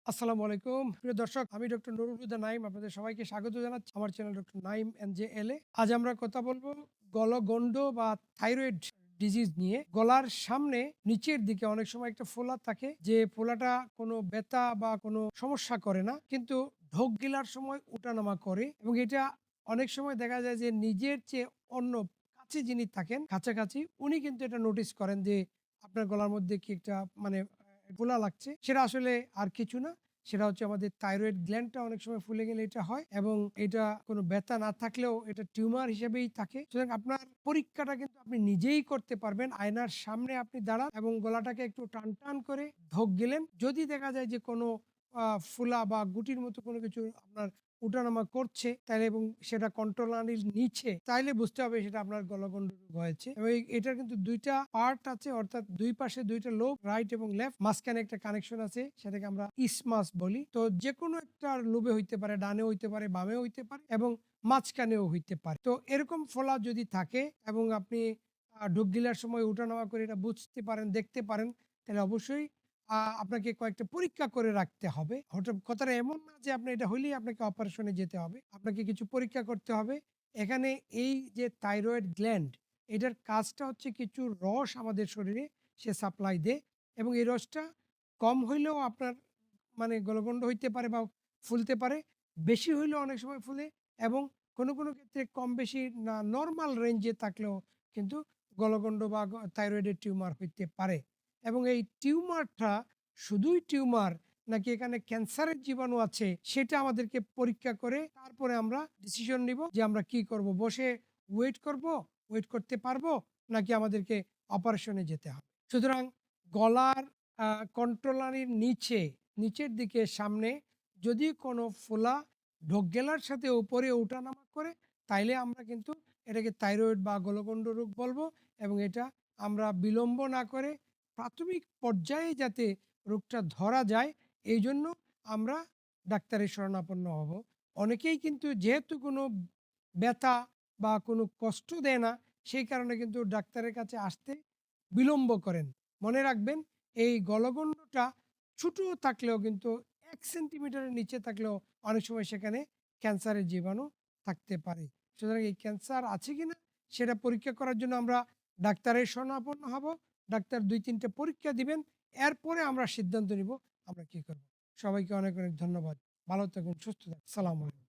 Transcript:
আসসালামু আলাইকুম প্রিয় দর্শক, আমি ডক্টর নুরুল হুদা নাইম আপনাদের সবাইকে স্বাগত জানাচ্ছি আমার চ্যানেল ডক্টর নাইম এনজেএল এ। আজ আমরা কথা বলবো গলগণ্ড বা থাইরয়েড ডিজিজ নিয়ে। গলার সামনে নিচের দিকে অনেক সময় একটা ফোলা থাকে, যে ফোলাটা কোনো ব্যথা বা কোনো সমস্যা করে না, কিন্তু ঢোক গিলার সময় ওঠানামা করে। এবং এটা অনেক সময় দেখা যায় যে নিজের চেয়ে অন্য কাছে যিনি থাকেন কাছাকাছি, উনি কিন্তু এটা নোটিস করেন যে আপনার গলার মধ্যে কি একটা মানে ফোলা লাগছে। সেটা আসলে আর কিছু না, সেটা হচ্ছে আমাদের থাইরয়েড গ্ল্যান্ডটা অনেক সময় ফুলে গেলে এটা হয়। এবং এটা কোনো ব্যথা না থাকলেও এটা টিউমার হিসেবেই থাকে। সুতরাং আপনার পরীক্ষাটা কিন্তু আপনি নিজেই করতে পারবেন। আয়নার সামনে আপনি দাঁড়ান এবং গলাটাকে একটু টান টান করে ঢোক গেলেন। যদি দেখা যায় যে কোনো ফুলা বা গুটির মতো কোনো কিছু আপনার উঠানামা করছে তাহলে, এবং সেটা কন্ট্রোলারের নিচে, তাইলে বুঝতে হবে সেটা আপনার গলগণ্ড রোগ হয়েছে। এবং এটার কিন্তু দুইটা পার্ট আছে, অর্থাৎ দুই পাশে দুইটা লোব, রাইট এবং লেফট, মাঝখানে একটা কানেকশন আছে, সেটাকে আমরা ইসমাস বলি। তো যে কোনো একটা লোবে হইতে পারে, ডানে হইতে পারে, বামে হইতে পারে এবং মাঝখানেও হইতে পারে। তো এরকম ফোলা যদি থাকে এবং আপনি ঢোক গিলার সময় উঠানামা করে এটা বুঝতে পারেন, দেখতে পারেন, তাহলে অবশ্যই আপনাকে কয়েকটা পরীক্ষা করে রাখতে হবে। হঠাৎ কথাটা এমন না যে আপনি এটা হইলেই আপনাকে অপারেশনে যেতে হবে। আপনাকে কিছু পরীক্ষা করতে হবে। এখানে এই যে থাইরয়েড গ্ল্যান্ড, এটার কাজটা হচ্ছে কিছু রস আমাদের শরীরে সে সাপ্লাই দেয়। এবং এই রসটা কম হইলেও আপনার মানে গলগণ্ড হইতে পারে বা ফুলতে পারে, বেশি হইলেও অনেক সময় ফুলে, এবং কোনো কোনো ক্ষেত্রে কম বেশি না নর্মাল রেঞ্জে থাকলেও কিন্তু গলগণ্ড বা থাইরয়েডের টিউমার হইতে পারে। এবং এই টিউমারটা শুধুই টিউমার নাকি এখানে ক্যান্সারের জীবাণু আছে, সেটা আমাদেরকে পরীক্ষা করে তারপরে আমরা ডিসিশন নিব যে আমরা কি করব। বসে ওয়েট করব, ওয়েট করতে পারবো, নাকি আমাদেরকে অপারেশনে যেতে হবে। সুতরাং গলার কন্ট্রোলারের নিচের দিকে সামনে যদি কোনো ফোলা ঢোক গেলার সাথে উপরে ওঠানামা করে, তাইলে আমরা কিন্তু এটাকে থাইরয়েড বা গলগণ্ড রোগ বলবো। এবং এটা আমরা বিলম্ব না করে প্রাথমিক পর্যায়ে যাতে রোগটা ধরা যায়, এই জন্য আমরা ডাক্তারের শরণাপন্ন হব। অনেকেই কিন্তু যেহেতু কোনো ব্যথা বা কোনো কষ্ট দেয় না, সেই কারণে কিন্তু ডাক্তারের কাছে আসতে বিলম্ব করেন। মনে রাখবেন, এই গলগণ্ডটা ছোট থাকলেও কিন্তু 1 সেন্টিমিটারের নিচে থাকলেও অনেক সময় সেখানে ক্যান্সারের জীবাণু থাকতে পারে। সুতরাং এই ক্যান্সার আছে কিনা সেটা পরীক্ষা করার জন্য আমরা ডাক্তারের শরণাপন্ন হব। ডাক্তার ২-৩টে পরীক্ষা দিবেন, এরপরে আমরা সিদ্ধান্ত নিব আমরা কি করব। সবাইকে অনেক অনেক ধন্যবাদ। ভালো থাকুন, সুস্থ থাকুন। সালাম আলাইকুম।